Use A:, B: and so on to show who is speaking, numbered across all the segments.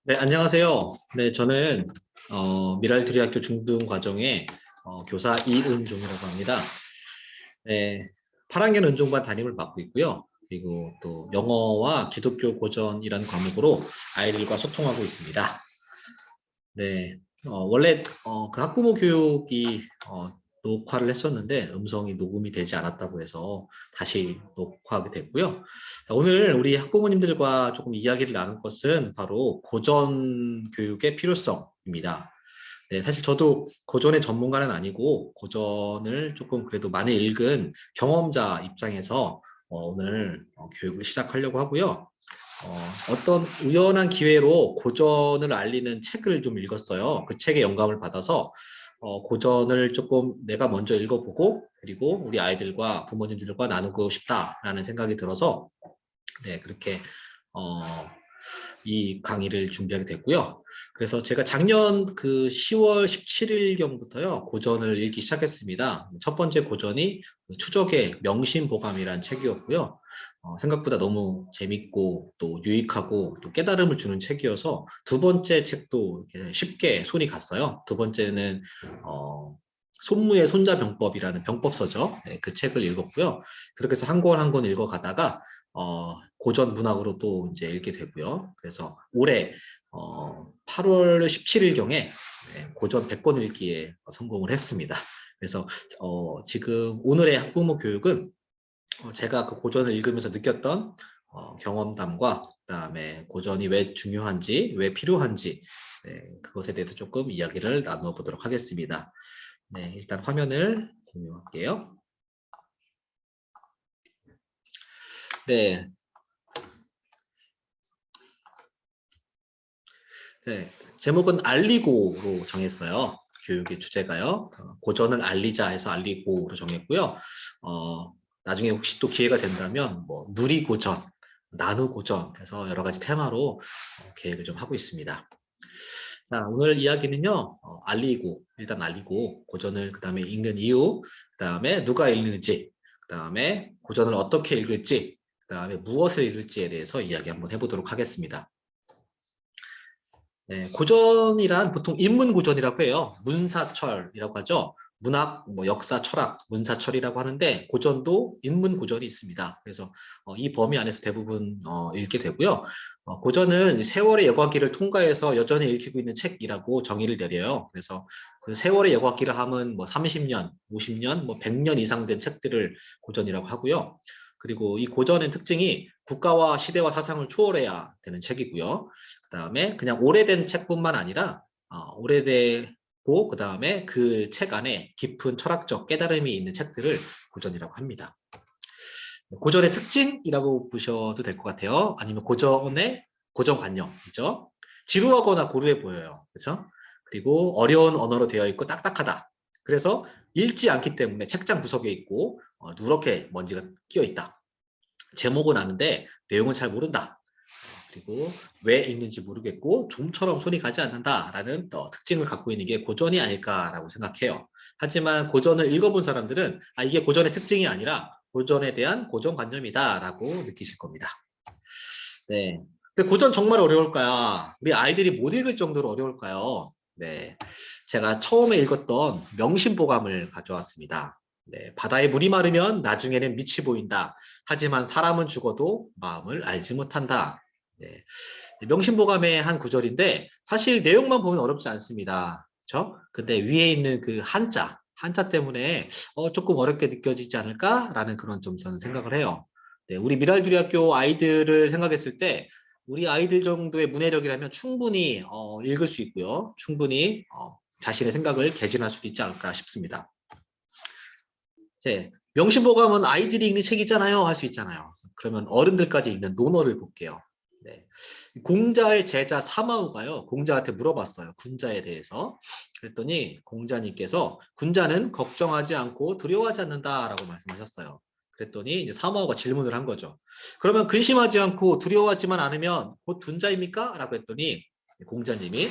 A: 네, 안녕하세요. 네, 저는 미랄드리학교 중등과정의 교사 이은종이라고 합니다. 네, 8학년 은종반 담임을 맡고 있고요. 그리고 또 영어와 기독교 고전이라는 과목으로 아이들과 소통하고 있습니다. 네, 원래 그 학부모 교육이 녹화를 했었는데 음성이 녹음이 되지 않았다고 해서 다시 녹화하게 됐고요. 자, 오늘 우리 학부모님들과 조금 이야기를 나눌 것은 바로 고전 교육의 필요성입니다. 네, 사실 저도 고전의 전문가는 아니고 고전을 조금 그래도 많이 읽은 경험자 입장에서 오늘 교육을 시작하려고 하고요. 어떤 우연한 기회로 고전을 알리는 책을 좀 읽었어요. 그 책에 영감을 받아서 고전을 조금 내가 먼저 읽어보고 그리고 우리 아이들과 부모님들과 나누고 싶다라는 생각이 들어서 네, 그렇게 어, 이 강의를 준비하게 됐고요. 그래서 제가 작년 그 10월 17일경부터요, 고전을 읽기 시작했습니다. 첫 번째 고전이 추적의 명심보감이라는 책이었고요. 생각보다 너무 재밌고 또 유익하고 또 깨달음을 주는 책이어서 두 번째 책도 쉽게 손이 갔어요. 두 번째는 손무의 손자병법이라는 병법서죠. 네, 그 책을 읽었고요. 그렇게 해서 한 권 한 권 읽어가다가 고전 문학으로 또 이제 읽게 되고요. 그래서 올해 8월 17일경에 고전 100권 읽기에 성공을 했습니다. 그래서 지금 오늘의 학부모 교육은 제가 그 고전을 읽으면서 느꼈던 경험담과 그다음에 고전이 왜 중요한지, 왜 필요한지 그것에 대해서 조금 이야기를 나누어 보도록 하겠습니다. 네, 일단 화면을 공유할게요. 네, 네, 제목은 알리고로 정했어요. 교육의 주제가요. 고전을 알리자 해서 알리고로 정했고요. 나중에 혹시 또 기회가 된다면 뭐 누리고전, 나누고전 해서 여러 가지 테마로 계획을 좀 하고 있습니다. 자, 오늘 이야기는요, 알리고, 일단 알리고, 고전을 그 다음에 읽는 이유, 그 다음에 누가 읽는지, 그 다음에 고전을 어떻게 읽을지, 그 다음에 무엇을 읽을지에 대해서 이야기 한번 해보도록 하겠습니다. 네, 고전이란 보통 인문고전이라고 해요. 문사철이라고 하죠. 문학, 뭐 역사, 철학, 문사철이라고 하는데 고전도 인문고전이 있습니다. 그래서 이 범위 안에서 대부분 읽게 되고요. 고전은 세월의 여과기를 통과해서 여전히 읽히고 있는 책이라고 정의를 내려요. 그래서 그 세월의 여과기를 하면 뭐 30년, 50년, 뭐 100년 이상 된 책들을 고전이라고 하고요. 그리고 이 고전의 특징이 국가와 시대와 사상을 초월해야 되는 책이고요. 그다음에 그냥 오래된 책뿐만 아니라 오래되고 그다음에 그 책 안에 깊은 철학적 깨달음이 있는 책들을 고전이라고 합니다. 고전의 특징이라고 보셔도 될 것 같아요. 아니면 고전의 고정관념이죠. 지루하거나 고루해 보여요. 그렇죠? 그리고 어려운 언어로 되어 있고 딱딱하다. 그래서 읽지 않기 때문에 책장 구석에 있고 누렇게 먼지가 끼어 있다. 제목은 아는데 내용은 잘 모른다. 그리고 왜 읽는지 모르겠고 좀처럼 손이 가지 않는다라는 특징을 갖고 있는 게 고전이 아닐까라고 생각해요. 하지만 고전을 읽어본 사람들은 이게 고전의 특징이 아니라 고전에 대한 고정관념이다라고 느끼실 겁니다. 네. 근데 고전 정말 어려울까요? 우리 아이들이 못 읽을 정도로 어려울까요? 네. 제가 처음에 읽었던 명심보감을 가져왔습니다. 네. 바다에 물이 마르면 나중에는 밑이 보인다. 하지만 사람은 죽어도 마음을 알지 못한다. 네. 명심보감의 한 구절인데 사실 내용만 보면 어렵지 않습니다. 그렇죠? 근데 위에 있는 그 한자 때문에 조금 어렵게 느껴지지 않을까라는 그런 좀 저는 생각을 해요. 네, 우리 미랄두리학교 아이들을 생각했을 때 우리 아이들 정도의 문해력이라면 충분히 읽을 수 있고요. 충분히 자신의 생각을 개진할 수도 있지 않을까 싶습니다. 네, 명심보감은 아이들이 읽는 책이잖아요. 할 수 있잖아요. 그러면 어른들까지 읽는 논어를 볼게요. 네. 공자의 제자 사마우가요. 공자한테 물어봤어요. 군자에 대해서. 그랬더니 공자님께서 군자는 걱정하지 않고 두려워하지 않는다라고 말씀하셨어요. 그랬더니 이제 사마우가 질문을 한 거죠. 그러면 근심하지 않고 두려워하지만 않으면 곧 군자입니까? 라고 했더니 공자님이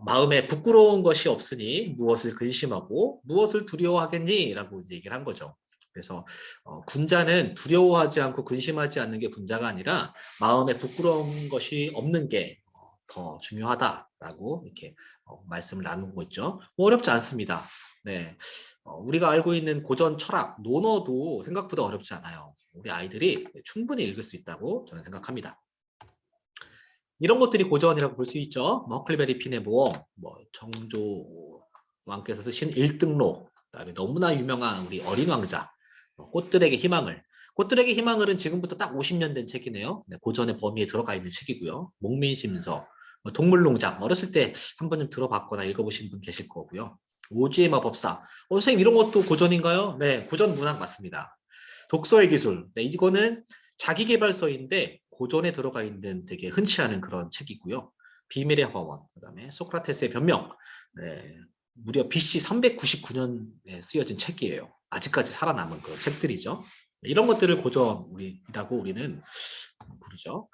A: 마음에 부끄러운 것이 없으니 무엇을 근심하고 무엇을 두려워하겠니? 라고 얘기를 한 거죠. 그래서 군자는 두려워하지 않고 근심하지 않는 게 군자가 아니라 마음에 부끄러운 것이 없는 게 더 중요하다라고 이렇게 말씀을 나누고 있죠. 뭐 어렵지 않습니다. 네, 우리가 알고 있는 고전 철학, 논어도 생각보다 어렵지 않아요. 우리 아이들이 충분히 읽을 수 있다고 저는 생각합니다. 이런 것들이 고전이라고 볼 수 있죠. 뭐 허클베리 핀의 모험, 뭐 정조 왕께서 쓰신 일등록, 그다음에 너무나 유명한 우리 어린 왕자, 꽃들에게 희망을. 꽃들에게 희망을은 지금부터 딱 50년 된 책이네요. 네, 고전의 범위에 들어가 있는 책이고요. 목민심서, 뭐 동물농장, 어렸을 때 한 번쯤 들어봤거나 읽어보신 분 계실 거고요. 오지의 마법사, 선생님 이런 것도 고전인가요? 네, 고전 문학 맞습니다. 독서의 기술, 네, 이거는 자기계발서인데 고전에 들어가 있는 되게 흔치 않은 그런 책이고요. 비밀의 화원, 그다음에 소크라테스의 변명, 네, 무려 BC 399년에 쓰여진 책이에요. 아직까지 살아남은 그런 책들이죠. 이런 것들을 고전이라고 우리는 부르죠.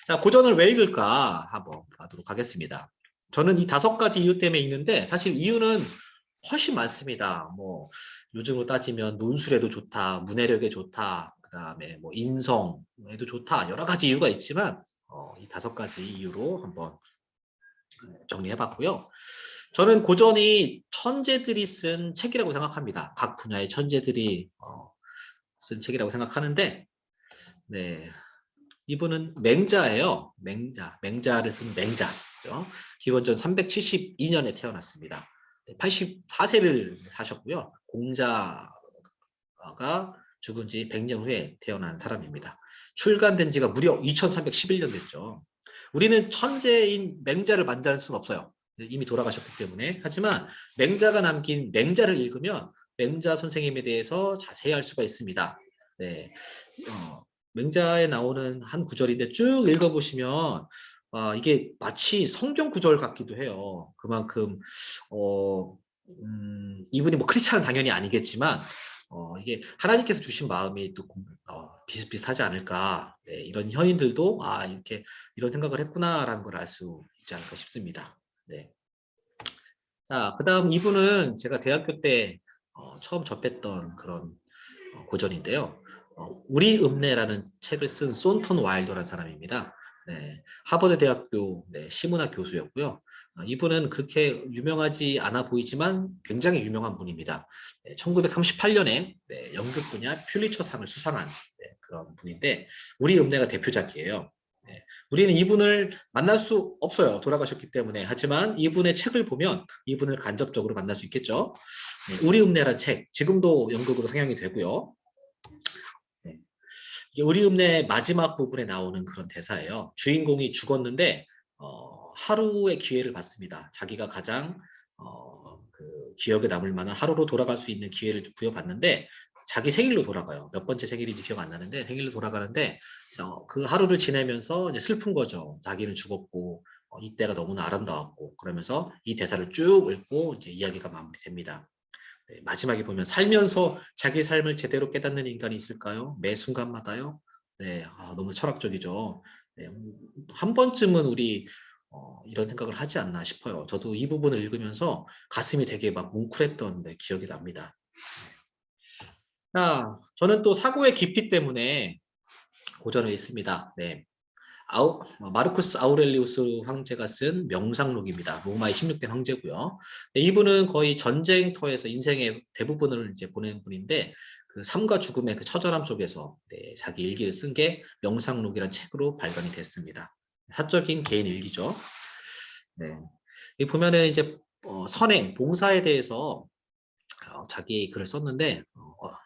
A: 자, 고전을 왜 읽을까 한번 봐도록 하겠습니다. 저는 이 5가지 이유 때문에 읽는데 사실 이유는 훨씬 많습니다. 뭐 요즘으로 따지면 논술에도 좋다, 문해력에 좋다, 그다음에 뭐 인성에도 좋다, 여러 가지 이유가 있지만 이 5가지 이유로 한번 정리해봤고요. 저는 고전이 천재들이 쓴 책이라고 생각합니다. 각 분야의 천재들이 쓴 책이라고 생각하는데, 네, 이분은 맹자예요. 맹자를 쓴 맹자죠. 기원전 372년에 태어났습니다. 84세를 사셨고요. 공자가 죽은 지 100년 후에 태어난 사람입니다. 출간된 지가 무려 2311년 됐죠. 우리는 천재인 맹자를 만날 수는 없어요. 이미 돌아가셨기 때문에. 하지만 맹자가 남긴 맹자를 읽으면 맹자 선생님에 대해서 자세히 알 수가 있습니다. 네, 맹자에 나오는 한 구절인데 쭉 읽어보시면 이게 마치 성경 구절 같기도 해요. 그만큼 이분이 뭐 크리스찬은 당연히 아니겠지만 이게 하나님께서 주신 마음이 또 비슷비슷하지 않을까. 네, 이런 현인들도 이렇게 이런 생각을 했구나라는 걸 알 수 있지 않을까 싶습니다. 네. 자, 그다음 이분은 제가 대학교 때 처음 접했던 그런 고전인데요. 우리 읍내라는 책을 쓴 손턴 와일더라는 사람입니다. 네, 하버드 대학교 시문학 교수였고요. 이분은 그렇게 유명하지 않아 보이지만 굉장히 유명한 분입니다. 1938년에 연극 분야 퓰리처상을 수상한 그런 분인데 우리 읍내가 대표작이에요. 네, 우리는 이분을 만날 수 없어요. 돌아가셨기 때문에. 하지만 이분의 책을 보면 이분을 간접적으로 만날 수 있겠죠. 네, 우리 읍내라는 책 지금도 연극으로 상영이 되고요. 네. 이게 우리 읍내 마지막 부분에 나오는 그런 대사예요. 주인공이 죽었는데 하루의 기회를 받습니다. 자기가 가장 그 기억에 남을 만한 하루로 돌아갈 수 있는 기회를 부여받는데 자기 생일로 돌아가요. 몇 번째 생일인지 기억 안 나는데 생일로 돌아가는데 그 하루를 지내면서 이제 슬픈 거죠. 자기는 죽었고 이때가 너무나 아름다웠고 그러면서 이 대사를 쭉 읽고 이제 이야기가 마무리됩니다. 네, 마지막에 보면 살면서 자기 삶을 제대로 깨닫는 인간이 있을까요? 매 순간마다요. 네, 너무 철학적이죠. 네, 한 번쯤은 우리 이런 생각을 하지 않나 싶어요. 저도 이 부분을 읽으면서 가슴이 되게 막 뭉클했던 기억이 납니다. 자, 저는 또 사고의 깊이 때문에 고전을 읽습니다. 네. 마르쿠스 아우렐리우스 황제가 쓴 명상록입니다. 로마의 16대 황제고요. 네, 이분은 거의 전쟁터에서 인생의 대부분을 이제 보낸 분인데 그 삶과 죽음의 그 처절함 속에서 자기 일기를 쓴 게 명상록이라는 책으로 발간이 됐습니다. 사적인 개인 일기죠. 네. 여기 보면은 이제 선행, 봉사에 대해서 자기 글을 썼는데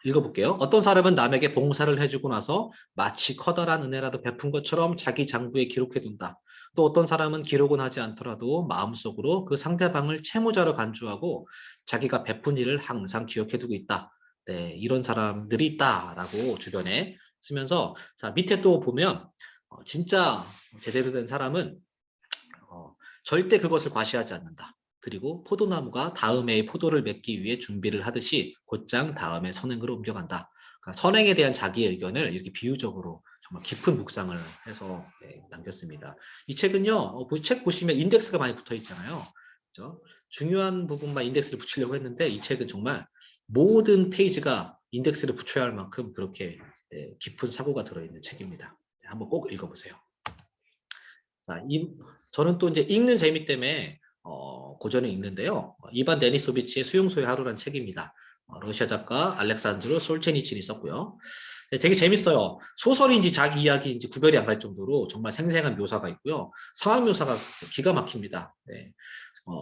A: 읽어볼게요. 어떤 사람은 남에게 봉사를 해주고 나서 마치 커다란 은혜라도 베푼 것처럼 자기 장부에 기록해둔다. 또 어떤 사람은 기록은 하지 않더라도 마음속으로 그 상대방을 채무자로 간주하고 자기가 베푼 일을 항상 기억해두고 있다. 네, 이런 사람들이 있다라고 주변에 쓰면서 자 밑에 또 보면 진짜 제대로 된 사람은 절대 그것을 과시하지 않는다. 그리고 포도나무가 다음 해의 포도를 맺기 위해 준비를 하듯이 곧장 다음에 선행으로 옮겨간다. 그러니까 선행에 대한 자기 의견을 이렇게 비유적으로 정말 깊은 묵상을 해서 남겼습니다. 이 책은요, 책 보시면 인덱스가 많이 붙어 있잖아요. 그렇죠? 중요한 부분만 인덱스를 붙이려고 했는데 이 책은 정말 모든 페이지가 인덱스를 붙여야 할 만큼 그렇게 깊은 사고가 들어있는 책입니다. 한번 꼭 읽어보세요. 자, 저는 또 이제 읽는 재미 때문에 고전을 읽는데요. 이반 데니소비치의 수용소의 하루라는 책입니다. 러시아 작가 알렉산드로 솔제니친이 썼고요. 네, 되게 재밌어요. 소설인지 자기 이야기인지 구별이 안 갈 정도로 정말 생생한 묘사가 있고요. 상황 묘사가 기가 막힙니다. 네.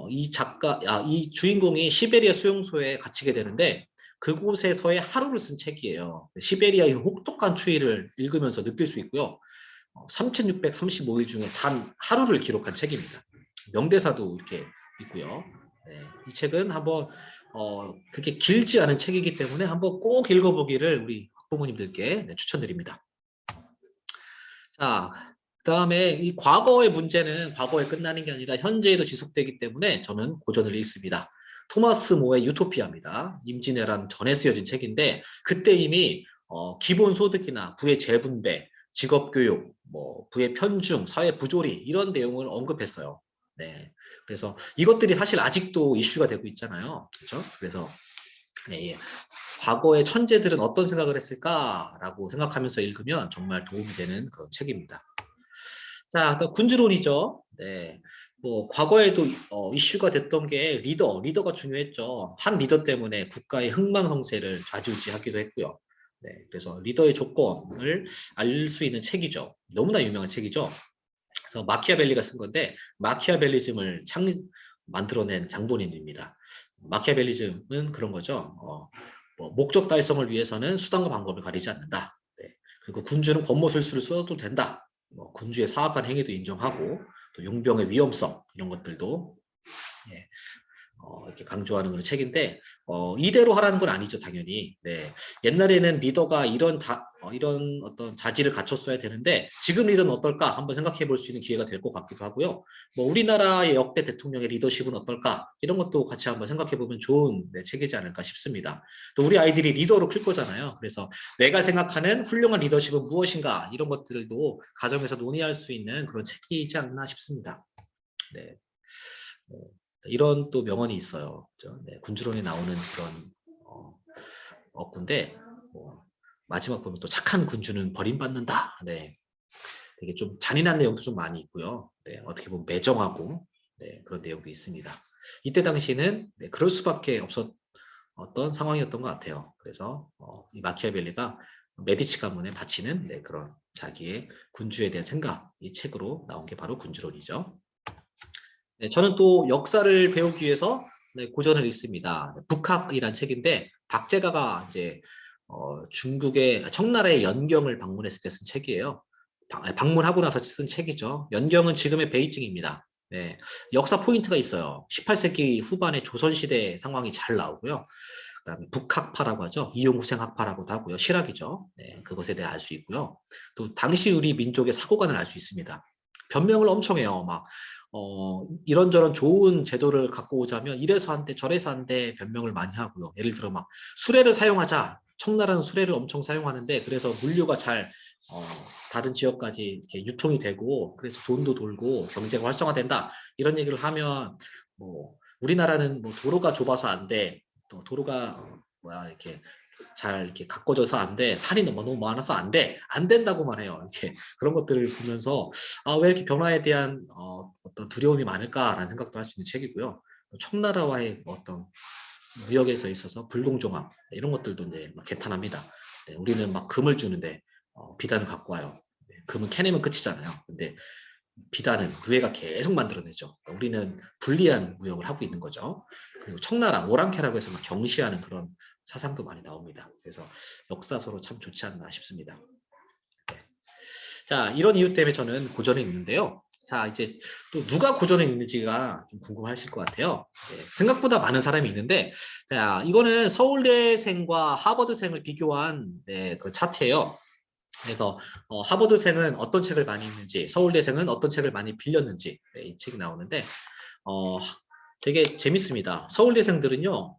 A: 이 주인공이 시베리아 수용소에 갇히게 되는데 그곳에서의 하루를 쓴 책이에요. 시베리아의 혹독한 추위를 읽으면서 느낄 수 있고요. 3,635일 중에 단 하루를 기록한 책입니다. 명대사도 이렇게 있고요. 네, 이 책은 한번 그렇게 길지 않은 책이기 때문에 한번 꼭 읽어보기를 우리 부모님들께 추천드립니다. 자, 그다음에 이 과거의 문제는 과거에 끝나는 게 아니라 현재에도 지속되기 때문에 저는 고전을 읽습니다. 토마스 모의 유토피아입니다. 임진왜란 전에 쓰여진 책인데 그때 이미 기본소득이나 부의 재분배, 직업교육, 뭐 부의 편중, 사회 부조리 이런 내용을 언급했어요. 네, 그래서 이것들이 사실 아직도 이슈가 되고 있잖아요. 그렇죠? 그래서 네, 예. 과거의 천재들은 어떤 생각을 했을까라고 생각하면서 읽으면 정말 도움이 되는 그런 책입니다. 자, 군주론이죠. 네. 뭐 과거에도 이슈가 됐던 게 리더가 중요했죠. 한 리더 때문에 국가의 흥망성쇠를 좌지우지하기도 했고요. 네, 그래서 리더의 조건을 알 수 있는 책이죠. 너무나 유명한 책이죠. 그래서 마키아벨리가 쓴 건데 마키아벨리즘을 만들어낸 장본인입니다. 마키아벨리즘은 그런 거죠. 뭐 목적 달성을 위해서는 수단과 방법을 가리지 않는다. 네. 그리고 군주는 권모술수를 써도 된다. 뭐 군주의 사악한 행위도 인정하고 또 용병의 위험성 이런 것들도 예, 이렇게 강조하는 그런 책인데 이대로 하라는 건 아니죠, 당연히. 네. 옛날에는 리더가 이런 어떤 자질을 갖췄어야 되는데 지금 리더는 어떨까 한번 생각해 볼 수 있는 기회가 될 것 같기도 하고요. 뭐 우리나라의 역대 대통령의 리더십은 어떨까 이런 것도 같이 한번 생각해 보면 좋은 책이지 않을까 싶습니다. 또 우리 아이들이 리더로 클 거잖아요. 그래서 내가 생각하는 훌륭한 리더십은 무엇인가 이런 것들도 가정에서 논의할 수 있는 그런 책이지 않나 싶습니다. 네. 이런 또 명언이 있어요. 그렇죠? 네, 군주론에 나오는 그런 어군데 뭐, 마지막 보면 또 착한 군주는 버림받는다. 네, 되게 좀 잔인한 내용도 좀 많이 있고요. 네, 어떻게 보면 매정하고 네, 그런 내용도 있습니다. 이때 당시에는 네, 그럴 수밖에 없었던 상황이었던 것 같아요. 그래서 이 마키아벨리가 메디치 가문에 바치는 네, 그런 자기의 군주에 대한 생각, 이 책으로 나온 게 바로 군주론이죠. 네, 저는 또 역사를 배우기 위해서 네, 고전을 읽습니다. 북학이란 책인데 박제가가 이제 중국의 청나라의 연경을 방문했을 때 쓴 책이에요. 방문하고 나서 쓴 책이죠. 연경은 지금의 베이징입니다. 네, 역사 포인트가 있어요. 18세기 후반에 조선시대 상황이 잘 나오고요. 그다음에 북학파라고 하죠. 이용후생 학파라고도 하고요. 실학이죠. 네, 그것에 대해 알 수 있고요. 또 당시 우리 민족의 사고관을 알 수 있습니다. 변명을 엄청 해요. 막 이런저런 좋은 제도를 갖고 오자면 이래서 한대 저래서 한대 변명을 많이 하고요. 예를 들어 막 수레를 사용하자. 청나라는 수레를 엄청 사용하는데 그래서 물류가 잘 다른 지역까지 이렇게 유통이 되고 그래서 돈도 돌고 경제가 활성화된다. 이런 얘기를 하면 뭐 우리나라는 뭐 도로가 좁아서 안 돼. 또 도로가 뭐야 이렇게 잘 이렇게 가꿔져서 안 돼. 산이 너무 많아서 안 돼. 안 된다고만 해요. 이렇게 그런 것들을 보면서 왜 이렇게 변화에 대한 어떤 두려움이 많을까라는 생각도 할 수 있는 책이고요. 청나라와의 어떤 무역에서 있어서 불공정함 이런 것들도 이제 막 개탄합니다. 네, 우리는 막 금을 주는데 비단을 갖고 와요. 네, 금은 캐내면 끝이잖아요. 근데 비단은 누에가 계속 만들어내죠. 그러니까 우리는 불리한 무역을 하고 있는 거죠. 그리고 청나라 오랑캐라고 해서 막 경시하는 그런 사상도 많이 나옵니다. 그래서 역사서로 참 좋지 않나 싶습니다. 네. 자, 이런 이유 때문에 저는 고전을 읽는데요. 자, 이제 또 누가 고전을 읽는지가 좀 궁금하실 것 같아요. 네, 생각보다 많은 사람이 있는데, 자, 이거는 서울대생과 하버드생을 비교한 네, 그 차트예요. 그래서 하버드생은 어떤 책을 많이 읽는지, 서울대생은 어떤 책을 많이 빌렸는지 네, 이 책이 나오는데 되게 재밌습니다. 서울대생들은요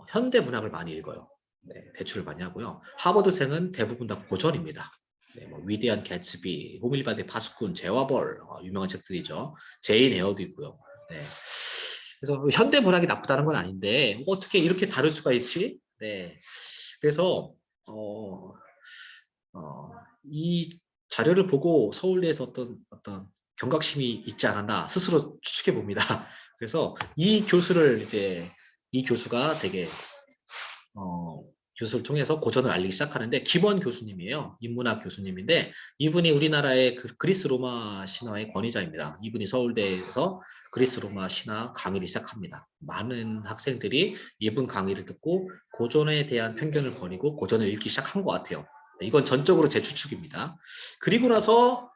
A: 현대 문학을 많이 읽어요. 네, 대출을 많이 하고요. 하버드생은 대부분 다 고전입니다. 네, 뭐 위대한 개츠비, 호밀바디 파수꾼, 제와벌 유명한 책들이죠. 제인 에어도 있고요. 네. 그래서 현대 문학이 나쁘다는 건 아닌데 어떻게 이렇게 다를 수가 있지? 네. 그래서 어, 이 자료를 보고 서울대에서 어떤 경각심이 있지 않았나 스스로 추측해 봅니다. 그래서 이 교수가 되게 교수를 통해서 고전을 알리기 시작하는데 김원 교수님이에요. 인문학 교수님인데 이분이 우리나라의 그리스 로마 신화의 권위자입니다. 이분이 서울대에서 그리스 로마 신화 강의를 시작합니다. 많은 학생들이 이분 강의를 듣고 고전에 대한 편견을 버리고 고전을 읽기 시작한 것 같아요. 이건 전적으로 제 추측입니다. 그리고 나서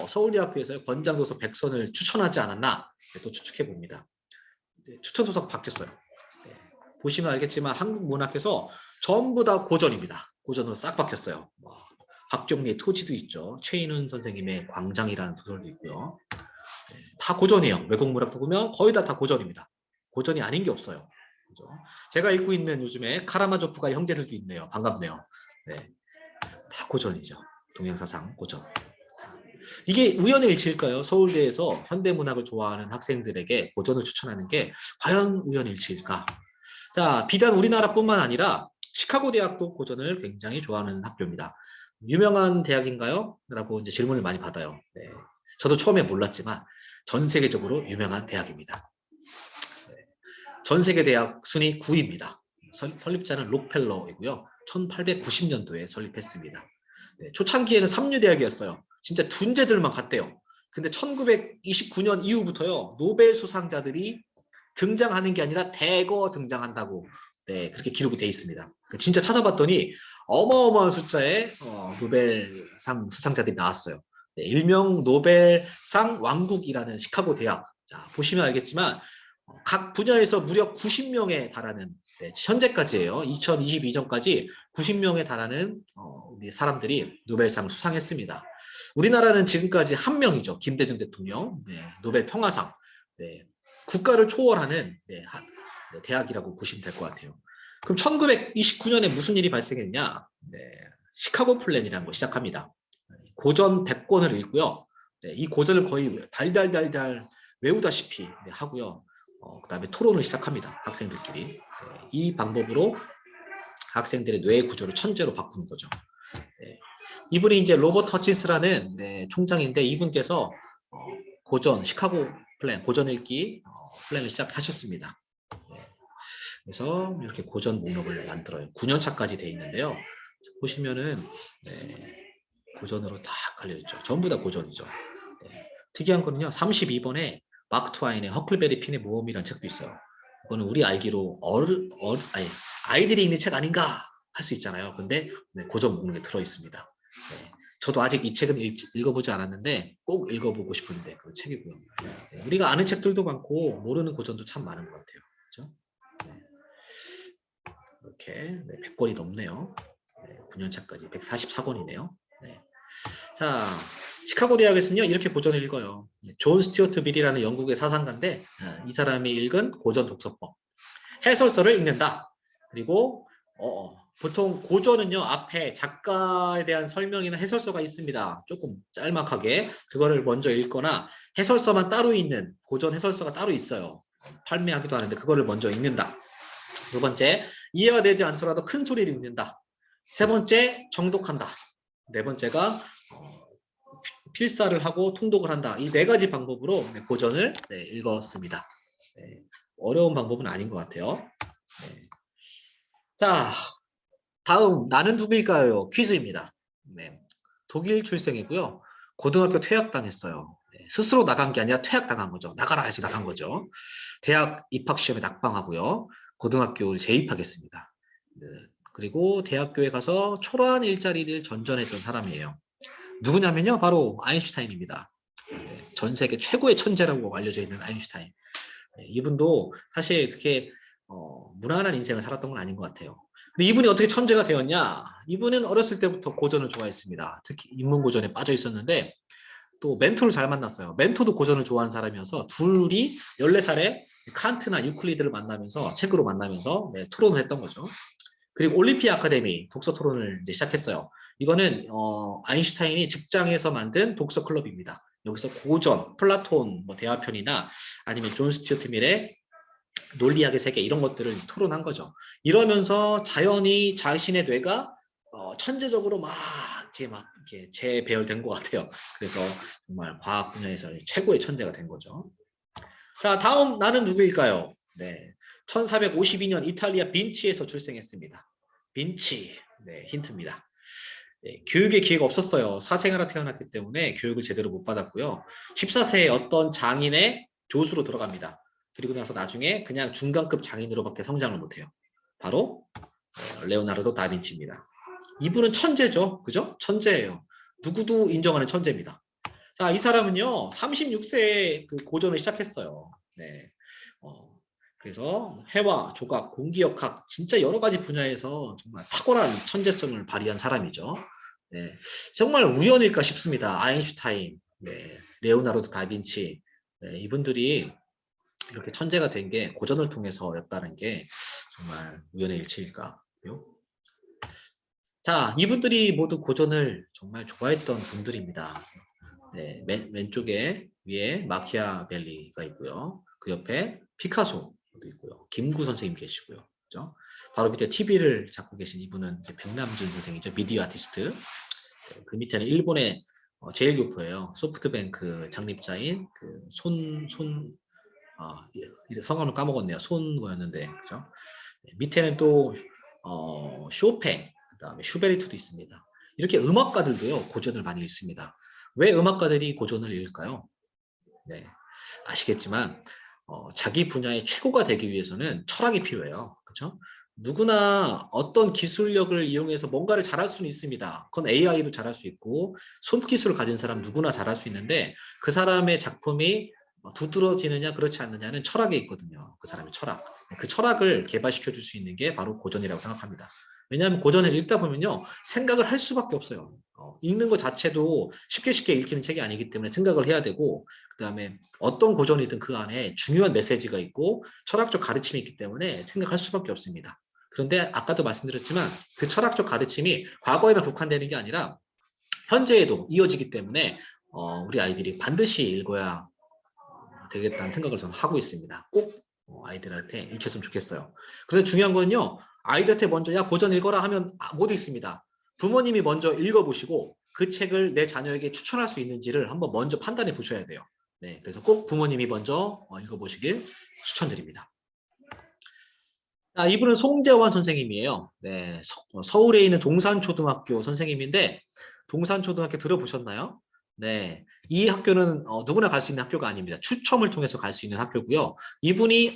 A: 서울대학교에서 권장도서 100선을 추천하지 않았나 또 추측해 봅니다. 추천 도서가 바뀌었어요. 보시면 알겠지만 한국 문학에서 전부 다 고전입니다. 고전으로 싹 바뀌었어요. 박경리의 토지도 있죠. 최인훈 선생님의 광장이라는 소설도 있고요. 다 고전이에요. 외국 문학도 보면 거의 다 고전입니다. 고전이 아닌 게 없어요. 그죠? 제가 읽고 있는 요즘에 카라마조프가 형제들도 있네요. 반갑네요. 네, 다 고전이죠. 동양사상 고전. 이게 우연의 일치일까요? 서울대에서 현대문학을 좋아하는 학생들에게 고전을 추천하는 게 과연 우연의 일치일까? 자, 비단 우리나라뿐만 아니라 시카고 대학도 고전을 굉장히 좋아하는 학교입니다. 유명한 대학인가요? 라고 이제 질문을 많이 받아요. 네. 저도 처음에 몰랐지만 전 세계적으로 유명한 대학입니다. 네. 전 세계 대학 순위 9위입니다. 설립자는 록펠러이고요. 1890년도에 설립했습니다. 네. 초창기에는 삼류대학이었어요. 진짜 둔재들만 갔대요. 근데 1929년 이후부터요. 노벨 수상자들이 등장하는 게 아니라 대거 등장한다고 그렇게 기록이 돼 있습니다. 진짜 찾아봤더니 어마어마한 숫자의 노벨상 수상자들이 나왔어요. 일명 노벨상 왕국이라는 시카고 대학. 자, 보시면 알겠지만 각 분야에서 무려 90명에 달하는 현재까지예요. 2022년까지 90명에 달하는 사람들이 노벨상을 수상했습니다. 우리나라는 지금까지 한 명이죠. 김대중 대통령 노벨 평화상. 국가를 초월하는 대학이라고 보시면 될 것 같아요. 그럼 1929년에 무슨 일이 발생했냐? 시카고 플랜이라는 걸 시작합니다. 고전 100권을 읽고요. 이 고전을 거의 달달달달 외우다시피 하고요. 그 다음에 토론을 시작합니다. 학생들끼리. 이 방법으로 학생들의 뇌 구조를 천재로 바꾸는 거죠. 이분이 이제 로버트 허친스라는 총장인데 이분께서 고전, 시카고 플랜, 고전 읽기 플랜을 시작하셨습니다. 그래서 이렇게 고전 목록을 만들어요. 9년차까지 돼 있는데요. 보시면은 고전으로 다 깔려있죠. 전부 다 고전이죠. 특이한 거는요. 32번에 마크 트와인의 허클베리 핀의 모험이라는 책도 있어요. 그거는 우리 알기로 아이들이 읽는 책 아닌가 할 수 있잖아요. 근데 고전 목록에 들어있습니다. 저도 아직 이 책은 읽어보지 않았는데 꼭 읽어보고 싶은데 그런 책이고요. 우리가 아는 책들도 많고 모르는 고전도 참 많은 것 같아요. 그렇죠? 이렇게 100권이 넘네요. 9년차까지 144권이네요. 자, 시카고 대학에서는요 이렇게 고전을 읽어요. 존 스튜어트 밀이라는 영국의 사상가인데 이 사람이 읽은 고전 독서법 해설서를 읽는다. 그리고 보통 고전은요 앞에 작가에 대한 설명이나 해설서가 있습니다. 조금 짤막하게 그거를 먼저 읽거나 해설서만 따로 있는 고전 해설서가 따로 있어요. 판매하기도 하는데 그거를 먼저 읽는다. 두 번째, 이해가 되지 않더라도 큰 소리를 읽는다. 세 번째, 정독한다. 네 번째가 필사를 하고 통독을 한다. 이 네 가지 방법으로 고전을 읽었습니다. 어려운 방법은 아닌 것 같아요. 자, 다음 나는 누구일까요? 퀴즈입니다. 독일 출생이고요. 고등학교 퇴학당했어요. 스스로 나간 게 아니라 퇴학당한 거죠. 나가라 해서 나간 거죠. 대학 입학시험에 낙방하고요. 고등학교를 재입학했습니다. 그리고 대학교에 가서 초라한 일자리를 전전했던 사람이에요. 누구냐면요. 바로 아인슈타인입니다. 전 세계 최고의 천재라고 알려져 있는 아인슈타인. 이분도 사실 그렇게 무난한 인생을 살았던 건 아닌 것 같아요. 근데 이분이 어떻게 천재가 되었냐? 이분은 어렸을 때부터 고전을 좋아했습니다. 특히 인문고전에 빠져 있었는데 또 멘토를 잘 만났어요. 멘토도 고전을 좋아하는 사람이어서 둘이 14살에 칸트나 유클리드를 만나면서 책으로 만나면서 토론을 했던 거죠. 그리고 올림피아 아카데미 독서 토론을 이제 시작했어요. 이거는 아인슈타인이 직장에서 만든 독서 클럽입니다. 여기서 고전, 플라톤 대화편이나 아니면 존 스튜어트 밀의 논리학의 세계 이런 것들을 토론한 거죠. 이러면서 자연히 자신의 뇌가 천재적으로 막 막 이렇게 재배열된 것 같아요. 그래서 정말 과학 분야에서 최고의 천재가 된 거죠. 자, 다음 나는 누구일까요? 네, 1452년 이탈리아 빈치에서 출생했습니다. 빈치, 네, 힌트입니다. 네, 교육의 기회가 없었어요. 사생아로 태어났기 때문에 교육을 제대로 못 받았고요. 14세에 어떤 장인의 조수로 들어갑니다. 그리고 나서 나중에 그냥 중간급 장인으로밖에 성장을 못해요. 바로 레오나르도 다빈치입니다. 이분은 천재죠. 그죠? 천재예요. 누구도 인정하는 천재입니다. 자, 이 사람은요, 36세에 그 고전을 시작했어요. 네. 그래서 해와, 조각, 공기역학, 진짜 여러 가지 분야에서 정말 탁월한 천재성을 발휘한 사람이죠. 네. 정말 우연일까 싶습니다. 아인슈타인, 네. 레오나르도 다빈치, 네. 이분들이 이렇게 천재가 된 게 고전을 통해서였다는 게 정말 우연의 일치일까요? 자, 이분들이 모두 고전을 정말 좋아했던 분들입니다. 네, 왼쪽에 위에 마키아벨리가 있고요. 그 옆에 피카소도 있고요. 김구 선생님 계시고요. 그죠? 바로 밑에 TV를 잡고 계신 이분은 이제 백남준 선생이죠. 미디어 아티스트. 그 밑에는 일본의 제일교포예요. 소프트뱅크 장립자인 그 성함을 까먹었네요. 손 뭐였는데, 그죠? 네, 밑에는 또 쇼팽, 그다음에 슈베르트도 있습니다. 이렇게 음악가들도요 고전을 많이 읽습니다. 왜 음악가들이 고전을 읽을까요? 네, 아시겠지만 자기 분야의 최고가 되기 위해서는 철학이 필요해요. 그렇죠? 누구나 어떤 기술력을 이용해서 뭔가를 잘할 수는 있습니다. 그건 AI도 잘할 수 있고 손기술을 가진 사람 누구나 잘할 수 있는데 그 사람의 작품이 두드러지느냐 그렇지 않느냐는 철학에 있거든요. 그 사람의 철학. 그 철학을 개발시켜 줄 수 있는 게 바로 고전이라고 생각합니다. 왜냐하면 고전을 읽다 보면요 생각을 할 수밖에 없어요. 읽는 것 자체도 쉽게 읽히는 책이 아니기 때문에 생각을 해야 되고 그 다음에 어떤 고전이든 그 안에 중요한 메시지가 있고 철학적 가르침이 있기 때문에 생각할 수밖에 없습니다. 그런데 아까도 말씀드렸지만 그 철학적 가르침이 과거에만 국한되는 게 아니라 현재에도 이어지기 때문에 우리 아이들이 반드시 읽어야 되겠다는 생각을 저는 하고 있습니다. 꼭 아이들한테 읽혔으면 좋겠어요. 그래서 중요한 거는요. 아이들한테 먼저 야 고전 읽어라 하면 못 읽습니다. 부모님이 먼저 읽어보시고 그 책을 내 자녀에게 추천할 수 있는지를 한번 먼저 판단해 보셔야 돼요. 네, 그래서 꼭 부모님이 먼저 읽어보시길 추천드립니다. 자, 이분은 송재환 선생님이에요. 네, 서울에 있는 동산초등학교 선생님인데 동산초등학교 들어보셨나요? 네, 이 학교는 누구나 갈 수 있는 학교가 아닙니다. 추첨을 통해서 갈 수 있는 학교고요. 이분이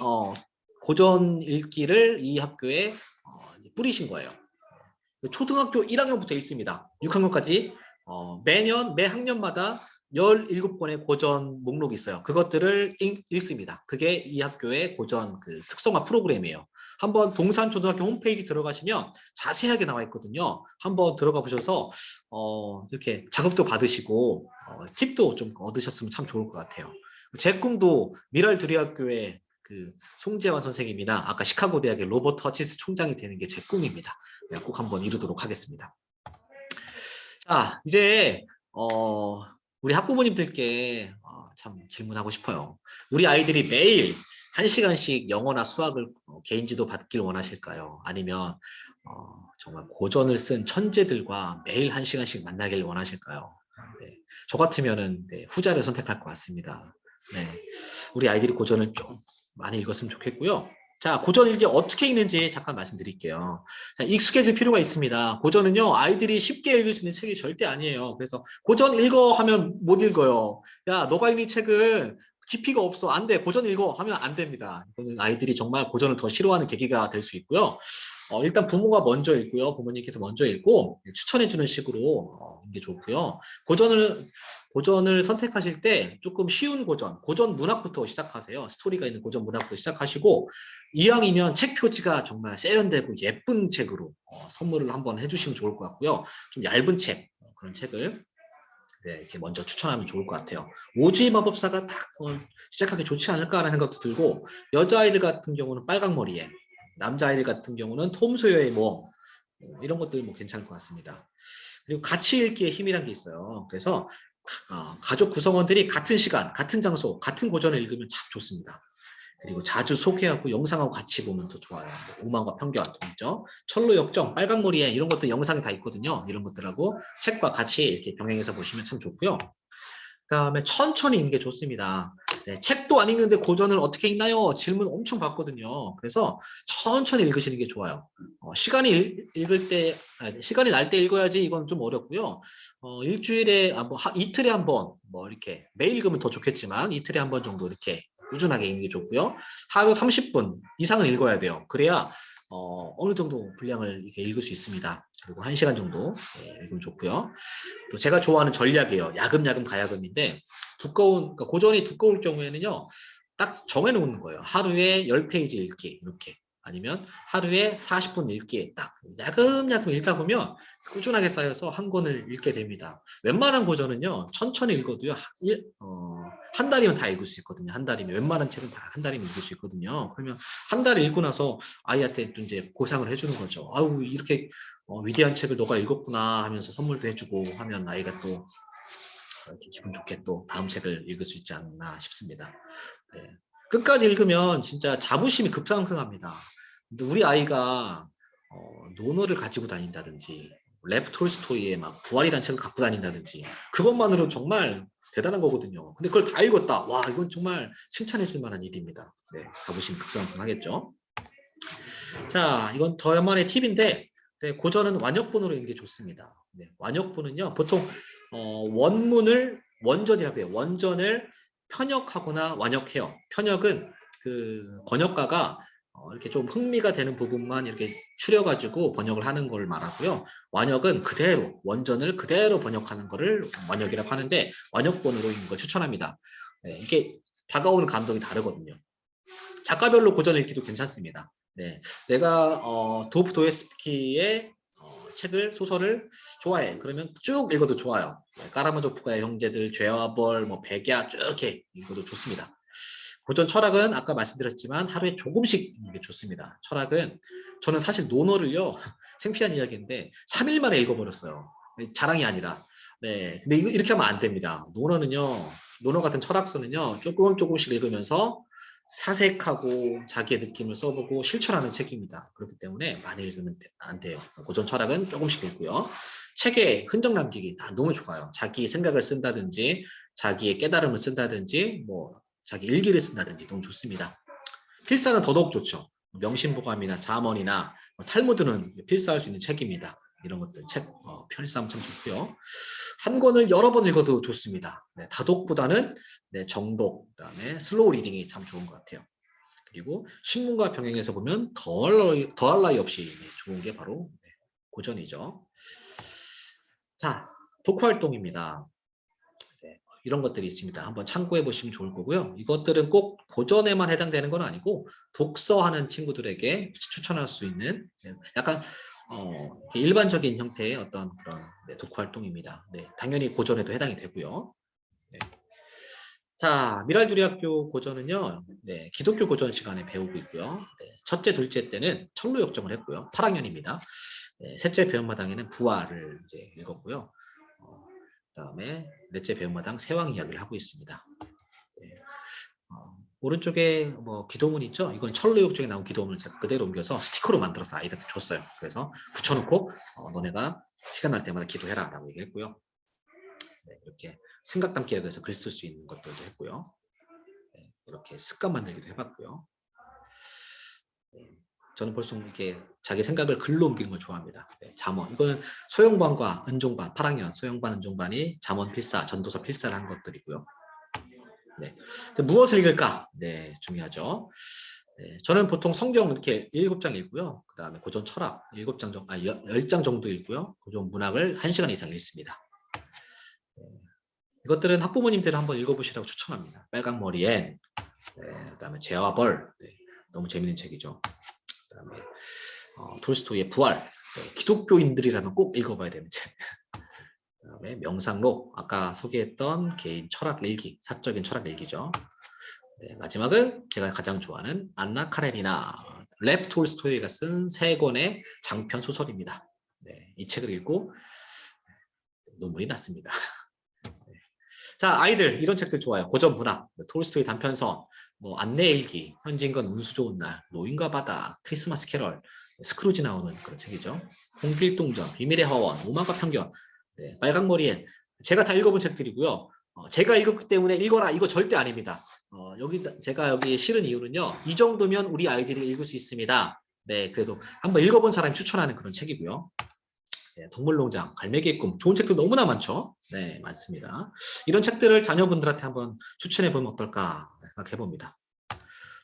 A: 고전 읽기를 이 학교에 뿌리신 거예요. 초등학교 1학년부터 있습니다. 6학년까지 매년 매 학년마다 17권의 고전 목록이 있어요. 그것들을 읽습니다. 그게 이 학교의 고전 그 특성화 프로그램이에요. 한번 동산초등학교 홈페이지 들어가시면 자세하게 나와 있거든요. 한번 들어가 보셔서 이렇게 자극도 받으시고 팁도 좀 얻으셨으면 참 좋을 것 같아요. 제 꿈도 미랄두리학교의 그 송재환 선생님이나 아까 시카고 대학의 로버트 허치스 총장이 되는 게 제 꿈입니다. 꼭 한번 이루도록 하겠습니다. 자, 이제 우리 학부모님들께 참 질문하고 싶어요. 우리 아이들이 매일 1시간씩 영어나 수학을 개인지도 받길 원하실까요? 아니면 정말 고전을 쓴 천재들과 매일 1시간씩 만나길 원하실까요? 네, 저 같으면은 네, 후자를 선택할 것 같습니다. 네, 우리 아이들이 고전을 좀 많이 읽었으면 좋겠고요. 자, 고전 읽기 어떻게 읽는지 잠깐 말씀드릴게요. 자, 익숙해질 필요가 있습니다. 고전은요, 아이들이 쉽게 읽을 수 있는 책이 절대 아니에요. 그래서 고전 읽어 하면 못 읽어요. 야, 너가 읽는 책은 깊이가 없어. 안 돼. 고전 읽어 하면 안 됩니다. 이거는 아이들이 정말 고전을 더 싫어하는 계기가 될 수 있고요. 일단 부모가 먼저 읽고요. 부모님께서 먼저 읽고 추천해주는 식으로 읽는 게 좋고요. 고전을 선택하실 때 조금 쉬운 고전 문학부터 시작하세요. 스토리가 있는 고전 문학부터 시작하시고 이왕이면 책 표지가 정말 세련되고 예쁜 책으로 선물을 한번 해주시면 좋을 것 같고요. 좀 얇은 책, 그런 책을 네, 이렇게 먼저 추천하면 좋을 것 같아요. 오즈의 마법사가 딱 시작하기 좋지 않을까라는 생각도 들고 여자아이들 같은 경우는 빨강머리에 남자아이들 같은 경우는 톰 소여의 몸 이런 것들 뭐 괜찮을 것 같습니다. 그리고 같이 읽기의 힘이란 게 있어요. 그래서 가족 구성원들이 같은 시간, 같은 장소, 같은 고전을 읽으면 참 좋습니다. 그리고 자주 소개하고 영상하고 같이 보면 더 좋아요. 뭐 오만과 편견 있죠. 철로 역정, 빨강머리에 이런 것도 영상이 다 있거든요. 이런 것들하고 책과 같이 이렇게 병행해서 보시면 참 좋고요. 그다음에 천천히 읽는 게 좋습니다. 네, 책도 안 읽는데 고전을 어떻게 읽나요? 질문 엄청 받거든요. 그래서 천천히 읽으시는 게 좋아요. 읽을 때, 시간이 날 때 읽어야지 이건 좀 어렵고요. 일주일에, 이틀에 한 번, 뭐 이렇게 매일 읽으면 더 좋겠지만 이틀에 한 번 정도 이렇게 꾸준하게 읽는 게 좋고요. 하루 30분 이상은 읽어야 돼요. 그래야 어느 정도 분량을 이렇게 읽을 수 있습니다. 그리고 1시간 정도 읽으면 좋고요. 또 제가 좋아하는 전략이에요. 야금야금 가야금인데 그러니까 고전이 두꺼울 경우에는요. 딱 정해놓는 거예요. 하루에 10페이지 읽기 이렇게. 아니면 하루에 40분 읽기 딱 야금야금 읽다 보면 꾸준하게 쌓여서 한 권을 읽게 됩니다. 웬만한 고전은요. 천천히 읽어도요. 한 달이면 다 읽을 수 있거든요. 한 달이면 웬만한 책은 다 한 달이면 읽을 수 있거든요. 그러면 한 달 읽고 나서 아이한테 또 이제 보상을 해주는 거죠. 아우 이렇게 위대한 책을 너가 읽었구나 하면서 선물도 해주고 하면 아이가 또 이렇게 기분 좋게 또 다음 책을 읽을 수 있지 않나 싶습니다. 네. 끝까지 읽으면 진짜 자부심이 급상승합니다. 근데 우리 아이가 논어를 가지고 다닌다든지 레프 톨스토이의 막 부활이라는 책을 갖고 다닌다든지 그것만으로 정말 대단한 거거든요. 근데 그걸 다 읽었다. 와 이건 정말 칭찬해 줄 만한 일입니다. 네, 자부심이 급상승하겠죠. 자, 이건 저만의 팁인데 네, 고전은 완역본으로 읽는 게 좋습니다. 네, 완역본은요 보통 원전이라고 해요. 원전을 편역하거나 완역해요. 편역은 그 번역가가 이렇게 좀 흥미가 되는 부분만 이렇게 추려가지고 번역을 하는 걸 말하고요. 완역은 그대로 원전을 그대로 번역하는 거를 완역이라고 하는데 완역본으로 읽는 걸 추천합니다. 네, 이게 다가오는 감동이 다르거든요. 작가별로 고전 읽기도 괜찮습니다. 네, 내가 도스토옙스키의 책을 소설을 좋아해. 그러면 쭉 읽어도 좋아요. 네, 까라마조프가의 형제들, 죄와 벌, 뭐 백야 쭉 이렇게 읽어도 좋습니다. 고전 철학은 아까 말씀드렸지만 하루에 조금씩 읽는 게 좋습니다. 철학은 저는 사실 논어를요 창피한 이야기인데 3일 만에 읽어버렸어요. 자랑이 아니라. 네, 근데 이렇게 하면 안 됩니다. 논어 같은 철학서는요 조금씩 읽으면서 사색하고 자기의 느낌을 써보고 실천하는 책입니다. 그렇기 때문에 많이 읽으면 안 돼요. 고전 철학은 조금씩 읽고요. 책에 흔적 남기기 너무 좋아요. 자기 생각을 쓴다든지 자기의 깨달음을 쓴다든지 뭐 자기 일기를 쓴다든지 너무 좋습니다. 필사는 더더욱 좋죠. 명심보감이나 잠언이나 탈무드는 필사할 수 있는 책입니다. 이런 것들 책 필사하면 참 좋고요. 한 권을 여러 번 읽어도 좋습니다. 네, 다독보다는 네, 정독, 그다음에 슬로우 리딩이 참 좋은 것 같아요. 그리고 신문과 병행해서 보면 더할 나위 없이 좋은 게 바로 고전이죠. 자, 독후 활동입니다. 네, 이런 것들이 있습니다. 한번 참고해 보시면 좋을 거고요. 이것들은 꼭 고전에만 해당되는 건 아니고 독서하는 친구들에게 추천할 수 있는 약간 일반적인 형태의 어떤 그런 독후 활동입니다. 네, 당연히 고전에도 해당이 되고요. 네. 자, 미랄두리학교 고전은요, 네, 기독교 고전 시간에 배우고 있고요. 네, 첫째, 둘째 때는 철로 역정을 했고요. 8학년입니다. 네, 셋째 배움마당에는 부활을 이제 읽었고요. 그다음에 넷째 배움마당 세왕 이야기를 하고 있습니다. 네, 오른쪽에 뭐 기도문 있죠? 이건 철로 역정에 나온 기도문을 제가 그대로 옮겨서 스티커로 만들어서 아이들한테 줬어요. 그래서 붙여놓고 너네가 시간 날 때마다 기도해라 라고 얘기했고요. 네, 이렇게 생각 담기를 해서 글 쓸 수 있는 것들도 했고요. 네, 이렇게 습관 만들기도 해봤고요. 네, 저는 벌써 이렇게 자기 생각을 글로 옮기는 걸 좋아합니다. 네, 잠언. 이거는 소영반과 은종반, 8학년 소영반, 은종반이 잠언 필사, 전도서 필사를 한 것들이고요. 네, 무엇을 읽을까? 네, 중요하죠. 네, 저는 보통 성경 이렇게 7장 읽고요. 그 다음에 고전 철학 7장 정도, 10장 정도 읽고요. 고전 문학을 1시간 이상 읽습니다. 네, 이것들은 학부모님들 한번 읽어보시라고 추천합니다. 빨강머리엔, 네, 그 다음에 죄와 벌, 네, 너무 재밌는 책이죠. 그 다음에 톨스토이의 부활, 네, 기독교인들이라면 꼭 읽어봐야 되는 책. 그 다음에 명상록, 아까 소개했던 개인 철학 일기, 사적인 철학 일기죠. 네, 마지막은 제가 가장 좋아하는 안나 카레니나, 레프 톨스토이가 쓴 3권의 장편 소설입니다. 네, 이 책을 읽고 눈물이 났습니다. 네. 자, 아이들 이런 책들 좋아요. 고전 문학, 톨스토이 단편선, 뭐 안내일기, 현진건 운수 좋은 날, 노인과 바다, 크리스마스 캐럴, 스크루지 나오는 그런 책이죠. 홍길동전, 비밀의 화원, 오만과 편견, 네, 빨강머리엔. 제가 다 읽어본 책들이고요. 제가 읽었기 때문에 읽어라 이거 절대 아닙니다. 여기 제가 여기 실은 이유는요. 이 정도면 우리 아이들이 읽을 수 있습니다. 네, 그래도 한번 읽어본 사람이 추천하는 그런 책이고요. 네, 동물농장, 갈매기의 꿈, 좋은 책들 너무나 많죠. 네, 많습니다. 이런 책들을 자녀분들한테 한번 추천해보면 어떨까 생각해봅니다.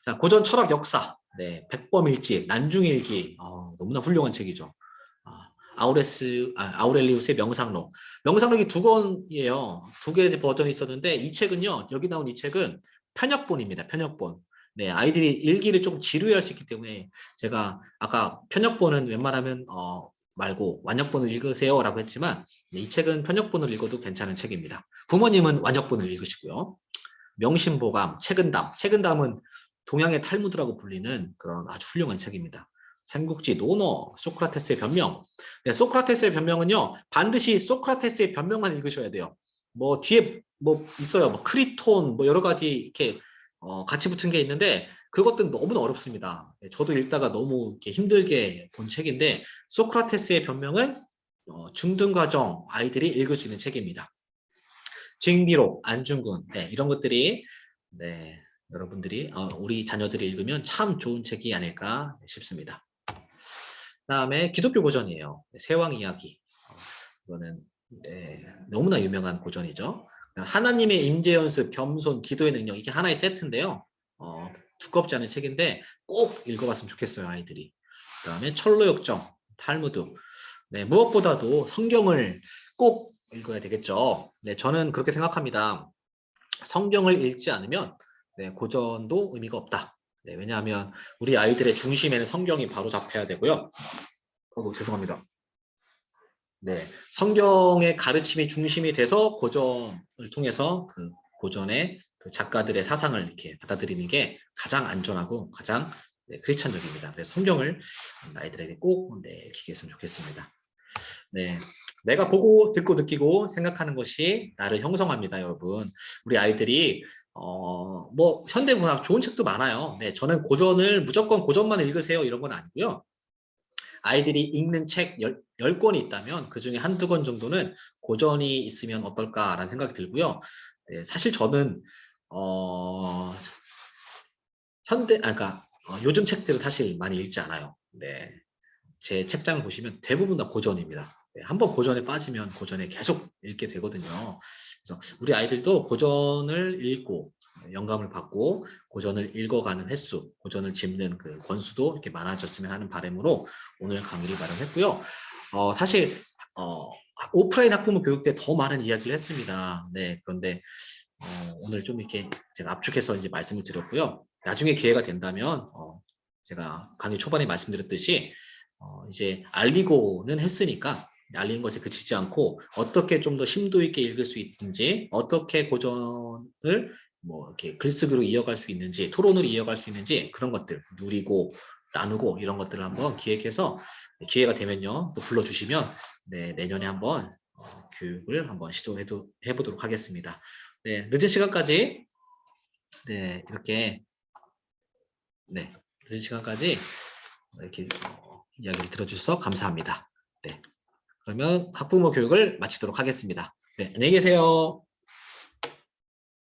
A: 자, 고전 철학 역사, 네, 백범일지, 난중일기, 너무나 훌륭한 책이죠. 아우렐리우스의 명상록. 명상록이 2권이에요. 2개의 버전이 있었는데 이 책은요. 여기 나온 이 책은 편역본입니다. 편역본. 네, 아이들이 읽기를 조금 지루해할 수 있기 때문에 제가 아까 편역본은 웬만하면 말고 완역본을 읽으세요라고 했지만 네, 이 책은 편역본을 읽어도 괜찮은 책입니다. 부모님은 완역본을 읽으시고요. 명심보감, 책은담. 책은담은 동양의 탈무드라고 불리는 그런 아주 훌륭한 책입니다. 삼국지, 논어, 소크라테스의 변명. 네, 소크라테스의 변명은요, 반드시 소크라테스의 변명만 읽으셔야 돼요. 뭐 뒤에 뭐 있어요, 뭐 크리톤, 뭐 여러 가지 이렇게 같이 붙은 게 있는데 그것들은 너무 어렵습니다. 네, 저도 읽다가 너무 이렇게 힘들게 본 책인데 소크라테스의 변명은 중등과정 아이들이 읽을 수 있는 책입니다. 징비록, 안중근, 네, 이런 것들이 네, 여러분들이 우리 자녀들이 읽으면 참 좋은 책이 아닐까 싶습니다. 그다음에 기독교 고전이에요. 세왕 이야기. 이거는 네, 너무나 유명한 고전이죠. 하나님의 임재 연습, 겸손, 기도의 능력 이게 하나의 세트인데요. 두껍지 않은 책인데 꼭 읽어봤으면 좋겠어요, 아이들이. 그다음에 철로역정, 탈무드. 네, 무엇보다도 성경을 꼭 읽어야 되겠죠. 네, 저는 그렇게 생각합니다. 성경을 읽지 않으면 네, 고전도 의미가 없다. 네, 왜냐하면 우리 아이들의 중심에는 성경이 바로 잡혀야 되고요. 죄송합니다. 네, 성경의 가르침이 중심이 돼서 고전을 통해서 그 고전의 그 작가들의 사상을 이렇게 받아들이는 게 가장 안전하고 가장 네, 크리스찬적입니다. 그래서 성경을 아이들에게 꼭 네, 읽히게 했으면 좋겠습니다. 네, 내가 보고 듣고 느끼고 생각하는 것이 나를 형성합니다, 여러분. 우리 아이들이 뭐 현대문학 좋은 책도 많아요. 네, 저는 고전을 무조건 고전만 읽으세요 이런 건 아니고요. 아이들이 읽는 책 10권이 있다면 그중에 한두 권 정도는 고전이 있으면 어떨까라는 생각이 들고요. 네, 사실 저는 그러니까 요즘 책들은 사실 많이 읽지 않아요. 네, 제 책장을 보시면 대부분 다 고전입니다. 네, 한번 고전에 빠지면 고전에 계속 읽게 되거든요. 그래서 우리 아이들도 고전을 읽고 영감을 받고 고전을 읽어가는 횟수, 고전을 짚는 그 권수도 이렇게 많아졌으면 하는 바람으로 오늘 강의를 마련했고요. 사실 오프라인 학부모 교육 때 더 많은 이야기를 했습니다. 네, 그런데 오늘 좀 이렇게 제가 압축해서 이제 말씀을 드렸고요. 나중에 기회가 된다면 제가 강의 초반에 말씀드렸듯이 이제 알리고는 했으니까 알린 것에 그치지 않고 어떻게 좀 더 심도 있게 읽을 수 있는지 어떻게 고전을 뭐 이렇게 글쓰기로 이어갈 수 있는지 토론으로 이어갈 수 있는지 그런 것들 누리고 나누고 이런 것들을 한번 기획해서 기회가 되면요 또 불러주시면 네, 내년에 한번 교육을 한번 시도해보도록 하겠습니다. 네, 늦은 시간까지 네 이렇게 네 늦은 시간까지 이렇게 이야기를 들어주셔서 감사합니다. 네, 그러면 학부모 교육을 마치도록 하겠습니다. 네, 안녕히 계세요.